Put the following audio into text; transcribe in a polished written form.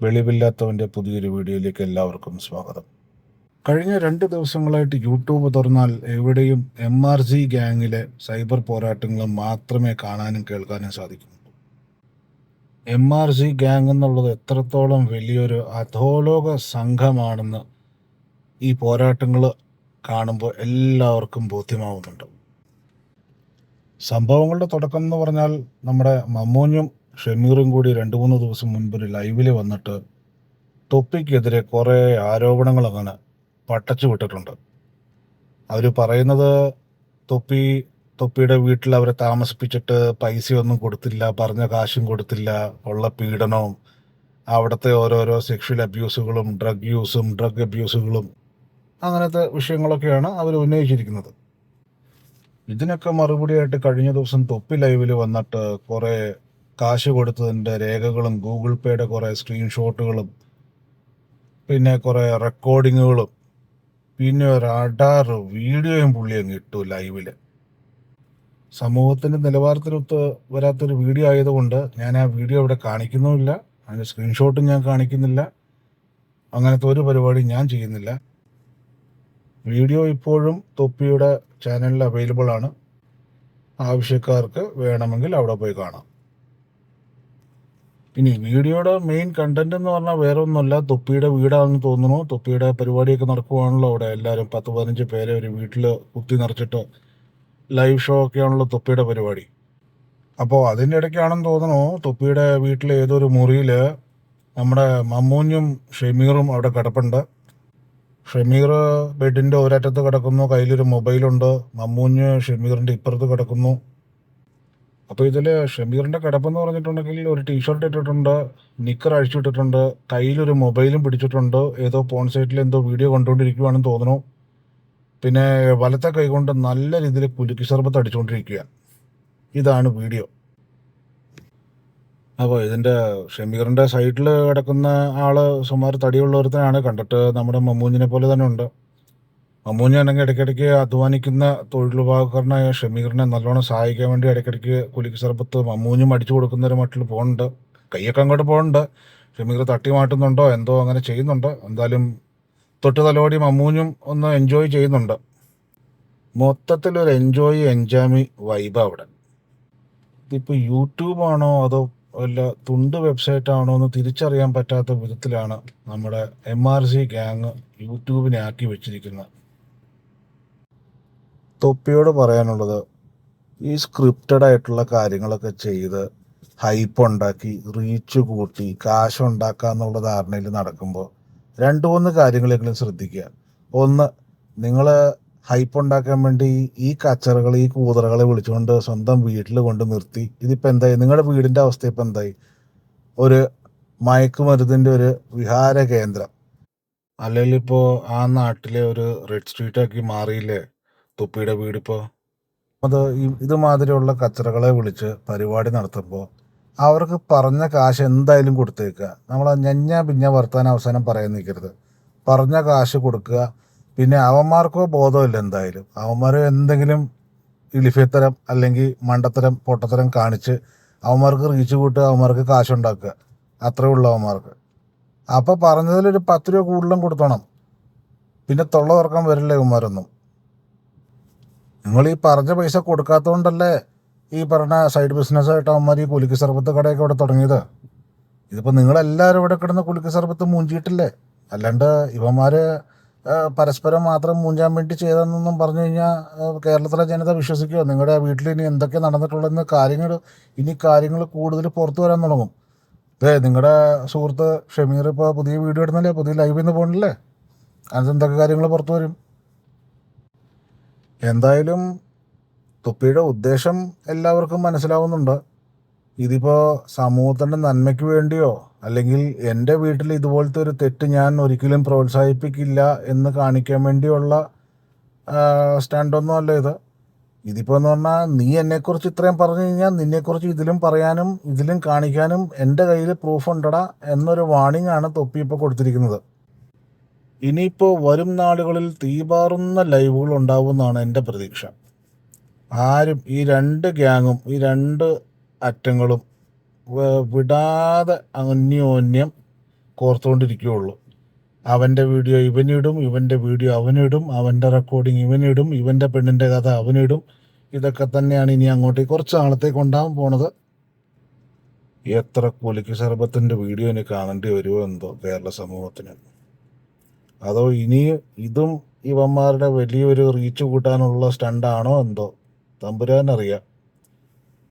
വെളിവില്ലാത്തവൻ്റെ പുതിയൊരു വീഡിയോയിലേക്ക് എല്ലാവർക്കും സ്വാഗതം. കഴിഞ്ഞ 2 ദിവസങ്ങളായിട്ട് യൂട്യൂബ് തുറന്നാൽ എവിടെയും MRG ഗ്യാങ്ങിലെ സൈബർ പോരാട്ടങ്ങൾ മാത്രമേ കാണാനും കേൾക്കാനും സാധിക്കുന്നുള്ളൂ. MRG ഗ്യാങ് എന്നുള്ളത് എത്രത്തോളം വലിയൊരു അധോലോക സംഘമാണെന്ന് ഈ പോരാട്ടങ്ങൾ കാണുമ്പോൾ എല്ലാവർക്കും ബോധ്യമാവുന്നുണ്ട്. സംഭവങ്ങളുടെ തുടക്കം എന്ന് പറഞ്ഞാൽ നമ്മുടെ മമ്മൂഞ്ഞും ഷമീറും കൂടി 2-3 ദിവസം മുൻപ് ഒരു ലൈവിൽ വന്നിട്ട് തൊപ്പിക്കെതിരെ കുറേ ആരോപണങ്ങൾ അങ്ങനെ പട്ടച്ചു വിട്ടിട്ടുണ്ട്. അവർ പറയുന്നത് തൊപ്പിയുടെ വീട്ടിൽ അവരെ താമസിപ്പിച്ചിട്ട് പൈസയൊന്നും കൊടുത്തില്ല, പറഞ്ഞ കാശും കൊടുത്തില്ല, ഉള്ള പീഡനവും അവിടുത്തെ ഓരോരോ സെക്ഷൽ അബ്യൂസുകളും ഡ്രഗ് അബ്യൂസുകളും അങ്ങനത്തെ വിഷയങ്ങളൊക്കെയാണ് അവർ ഉന്നയിച്ചിരിക്കുന്നത്. ഇതിനൊക്കെ മറുപടിയായിട്ട് കഴിഞ്ഞ ദിവസം തൊപ്പി ലൈവിൽ വന്നിട്ട് കുറേ കാശ് കൊടുത്തതിൻ്റെ രേഖകളും ഗൂഗിൾ പേയുടെ കുറേ സ്ക്രീൻഷോട്ടുകളും പിന്നെ കുറേ റെക്കോർഡിങ്ങുകളും പിന്നെ ഒരു അടാറ് വീഡിയോയും പുള്ളി അങ്ങ് ഇട്ടു ലൈവിൽ. സമൂഹത്തിൻ്റെ നിലവാരത്തിനൊത്ത് വരാത്തൊരു വീഡിയോ ആയതുകൊണ്ട് ഞാൻ ആ വീഡിയോ ഇവിടെ കാണിക്കുന്നുമില്ല, അതിൻ്റെ സ്ക്രീൻഷോട്ടും ഞാൻ കാണിക്കുന്നില്ല, അങ്ങനത്തെ ഒരു പരിപാടിയും ഞാൻ ചെയ്യുന്നില്ല. വീഡിയോ ഇപ്പോഴും തൊപ്പിയുടെ ചാനലിൽ അവൈലബിൾ ആണ്. ആവശ്യക്കാർക്ക് വേണമെങ്കിൽ അവിടെ പോയി കാണാം. ഇനി വീഡിയോയുടെ മെയിൻ കണ്ടന്റ് എന്ന് പറഞ്ഞാൽ വേറെ ഒന്നുമല്ല, തൊപ്പിയുടെ വീടാണെന്ന് തോന്നുന്നു. തൊപ്പിയുടെ പരിപാടിയൊക്കെ നടക്കുവാണല്ലോ അവിടെ. എല്ലാവരും 10-15 പേരെ ഒരു വീട്ടിൽ കുത്തി നിറച്ചിട്ട് ലൈവ് ഷോ ഒക്കെയാണല്ലോ തൊപ്പിയുടെ പരിപാടി. അപ്പോൾ അതിൻ്റെ ഇടയ്ക്കാണെന്ന് തോന്നുന്നു തൊപ്പിയുടെ വീട്ടിൽ ഏതൊരു മുറിയിൽ നമ്മുടെ മമ്മൂഞ്ഞും ഷമീറും അവിടെ കിടപ്പുണ്ട്. ഷമീർ ബെഡിൻ്റെ ഒരറ്റത്ത് കിടക്കുന്നു, കയ്യിലൊരു മൊബൈലുണ്ട്. മമ്മൂഞ്ഞ് ഷമീറിൻ്റെ ഇപ്പുറത്ത് കിടക്കുന്നു. അപ്പോൾ ഇതിൽ ഷമീറിൻ്റെ കിടപ്പെന്ന് പറഞ്ഞിട്ടുണ്ടെങ്കിൽ ഒരു ടീഷർട്ട് ഇട്ടിട്ടുണ്ട്, നിക്കർ അഴിച്ചിട്ടിട്ടുണ്ട്, കയ്യിലൊരു മൊബൈലും പിടിച്ചിട്ടുണ്ട്. ഏതോ പോൺ സൈറ്റിൽ എന്തോ വീഡിയോ കണ്ടുകൊണ്ടിരിക്കുകയാണെന്ന് തോന്നുന്നു. പിന്നെ വലത്തെ കൈ കൊണ്ട് നല്ല രീതിയിൽ കുലുക്കി സർബത്ത് അടിച്ചുകൊണ്ടിരിക്കുക. ഇതാണ് വീഡിയോ. അപ്പോൾ ഇതിൻ്റെ ഷമീറിൻ്റെ സൈഡിൽ കിടക്കുന്ന ആൾ സുമാർ തടിയുള്ള ഒരുത്തനാണ്. കണ്ടിട്ട് നമ്മുടെ മമ്മൂഞ്ഞിനെ പോലെ തന്നെ ഉണ്ട്. മമ്മൂഞ്ഞാണെങ്കിൽ ഇടയ്ക്കിടയ്ക്ക് അധ്വാനിക്കുന്ന തൊഴിലുപകരണമായ ഷമീറിനെ നല്ലോണം സഹായിക്കാൻ വേണ്ടി ഇടയ്ക്കിടയ്ക്ക് കുലിക്ക് സർബത്ത് മമ്മൂഞ്ഞും അടിച്ചു കൊടുക്കുന്നൊരു മട്ടിൽ പോകുന്നുണ്ട്. കൈയൊക്കെ അങ്ങോട്ട് പോകുന്നുണ്ട്. ഷമീർ തട്ടി മാറ്റുന്നുണ്ടോ എന്തോ അങ്ങനെ ചെയ്യുന്നുണ്ട്. എന്തായാലും തൊട്ട് തലോടി മമ്മൂഞ്ഞും ഒന്ന് എൻജോയ് ചെയ്യുന്നുണ്ട്. മൊത്തത്തിലൊരു എൻജാമി വൈബ് അവിടെ. ഇതിപ്പോൾ യൂട്യൂബാണോ അതോ വല്ല തുണ്ട് വെബ്സൈറ്റാണോ എന്ന് തിരിച്ചറിയാൻ പറ്റാത്ത വിധത്തിലാണ് നമ്മുടെ MRG ഗ്യാങ് യൂട്യൂബിനെ ആക്കി വെച്ചിരിക്കുന്നത്. തൊപ്പിയോട് പറയാനുള്ളത്, ഈ സ്ക്രിപ്റ്റഡ് ആയിട്ടുള്ള കാര്യങ്ങളൊക്കെ ചെയ്ത് ഹൈപ്പ് ഉണ്ടാക്കി റീച്ച് കൂട്ടി കാശുണ്ടാക്കുക എന്നുള്ള ധാരണയിൽ നടക്കുമ്പോൾ 2-3 കാര്യങ്ങളെങ്കിലും ശ്രദ്ധിക്കുക. ഒന്ന്, നിങ്ങൾ ഹൈപ്പ് ഉണ്ടാക്കാൻ വേണ്ടി ഈ കച്ചറകൾ ഈ കൂതറകളെ വിളിച്ചുകൊണ്ട് സ്വന്തം വീട്ടിൽ കൊണ്ട് നിർത്തി. ഇതിപ്പോൾ എന്തായി? നിങ്ങളുടെ വീടിൻ്റെ അവസ്ഥ ഇപ്പം എന്തായി? ഒരു മയക്കുമരുന്നിൻ്റെ ഒരു വിഹാര കേന്ദ്രം, അല്ലെങ്കിൽ ഇപ്പോൾ ആ നാട്ടിലെ ഒരു റെഡ് സ്ട്രീറ്റാക്കി മാറിയില്ലേ തൊപ്പിയുടെ വീടിപ്പോൾ? ഇതുമാതിരിയുള്ള കച്ചറകളെ വിളിച്ച് പരിപാടി നടത്തുമ്പോൾ അവർക്ക് പറഞ്ഞ കാശ് എന്തായാലും കൊടുത്തേക്കുക. നമ്മൾ പിഞ്ഞ വർത്താനം അവസാനം പറയാൻ നിൽക്കരുത്. പറഞ്ഞ കാശ് കൊടുക്കുക. പിന്നെ അവന്മാർക്കോ ബോധമില്ല, എന്തായാലും അവന്മാർ എന്തെങ്കിലും ഇളിഫ്യത്തരം അല്ലെങ്കിൽ മണ്ടത്തരം പൊട്ടത്തരം കാണിച്ച് അവന്മാർക്ക് റീച്ച് കൂട്ടുക, അവന്മാർക്ക് കാശുണ്ടാക്കുക, അത്രേ ഉള്ളൂ അവന്മാർക്ക്. അപ്പോൾ പറഞ്ഞതിലൊരു 10 രൂപ കൂടുതലും കൊടുത്തോണം. പിന്നെ തൊള്ള തുറക്കാൻ വരില്ല ഇവന്മാരൊന്നും. നിങ്ങൾ ഈ പറഞ്ഞ പൈസ കൊടുക്കാത്തതുകൊണ്ടല്ലേ ഈ പറഞ്ഞ സൈഡ് ബിസിനസ്സായിട്ട് അവന്മാർ ഈ കുലുക്കി സർബത്ത് കടയൊക്കെ ഇവിടെ തുടങ്ങിയത്. ഇതിപ്പോൾ നിങ്ങളെല്ലാവരും ഇവിടെ കിടന്ന് കുലുക്കി സർബത്ത് മൂഞ്ചിയിട്ടില്ലേ? അല്ലാണ്ട് ഇവന്മാർ പരസ്പരം മാത്രം മൂഞ്ചാൻ വേണ്ടി ചെയ്തതെന്നൊന്നും പറഞ്ഞു കഴിഞ്ഞാൽ കേരളത്തിലെ ജനത വിശ്വസിക്കുമോ? നിങ്ങളുടെ വീട്ടിൽ ഇനി എന്തൊക്കെ നടന്നിട്ടുള്ളതെന്ന് കാര്യങ്ങൾ കൂടുതൽ പുറത്തു വരാൻ തുടങ്ങും. നിങ്ങളുടെ സുഹൃത്ത് ഷമീർ ഇപ്പോൾ പുതിയ വീഡിയോ ഇടുന്നില്ലേ, പുതിയ ലൈവിൽ നിന്ന് പോകണില്ലേ? അതിന് എന്തൊക്കെ കാര്യങ്ങൾ പുറത്തു വരും. എന്തായാലും തൊപ്പിയുടെ ഉദ്ദേശം എല്ലാവർക്കും മനസ്സിലാവുന്നുണ്ട്. ഇതിപ്പോൾ സമൂഹത്തിൻ്റെ നന്മയ്ക്ക് വേണ്ടിയോ അല്ലെങ്കിൽ എൻ്റെ വീട്ടിൽ ഇതുപോലത്തെ ഒരു തെറ്റ് ഞാൻ ഒരിക്കലും പ്രോത്സാഹിപ്പിക്കില്ല എന്ന് കാണിക്കാൻ വേണ്ടിയുള്ള സ്റ്റാൻഡൊന്നും അല്ല ഇത്. ഇതിപ്പോൾ എന്ന് പറഞ്ഞാൽ നീ എന്നെക്കുറിച്ച് ഇത്രയും പറഞ്ഞു കഴിഞ്ഞാൽ നിന്നെക്കുറിച്ച് ഇതിലും പറയാനും ഇതിലും കാണിക്കാനും എൻ്റെ കയ്യിൽ പ്രൂഫ് ഉണ്ടടാ എന്നൊരു വാണിംഗ് ആണ് തൊപ്പി ഇപ്പോൾ കൊടുത്തിരിക്കുന്നത്. ഇനിയിപ്പോൾ വരും നാളുകളിൽ തീപാറുന്ന ലൈവുകൾ ഉണ്ടാവുമെന്നാണ് എൻ്റെ പ്രതീക്ഷ. ആരും ഈ 2 ഗ്യാങ്ങും ഈ 2 അറ്റങ്ങളും വിടാതെ അന്യോന്യം കോർത്തുകൊണ്ടിരിക്കുകയുള്ളൂ. അവൻ്റെ വീഡിയോ ഇവനിടും, ഇവൻ്റെ വീഡിയോ അവനിടും, അവൻ്റെ റെക്കോർഡിങ് ഇവനിടും, ഇവൻ്റെ പെണ്ണിൻ്റെ കഥ അവനിടും. ഇതൊക്കെ തന്നെയാണ് ഇനി അങ്ങോട്ടേക്ക് കുറച്ച് നാളത്തേക്ക് ഉണ്ടാകാൻ പോണത്. എത്ര പുലിക്ക് ശർബത്തിൻ്റെ വീഡിയോ ഇനി കാണേണ്ടി വരുമോ എന്തോ കേരള സമൂഹത്തിന്. അതോ ഇനി ഇതും ഇവന്മാരുടെ വലിയൊരു റീച്ച് കൂട്ടാനുള്ള സ്റ്റണ്ടാണോ എന്തോ തമ്പുരാനറിയാം.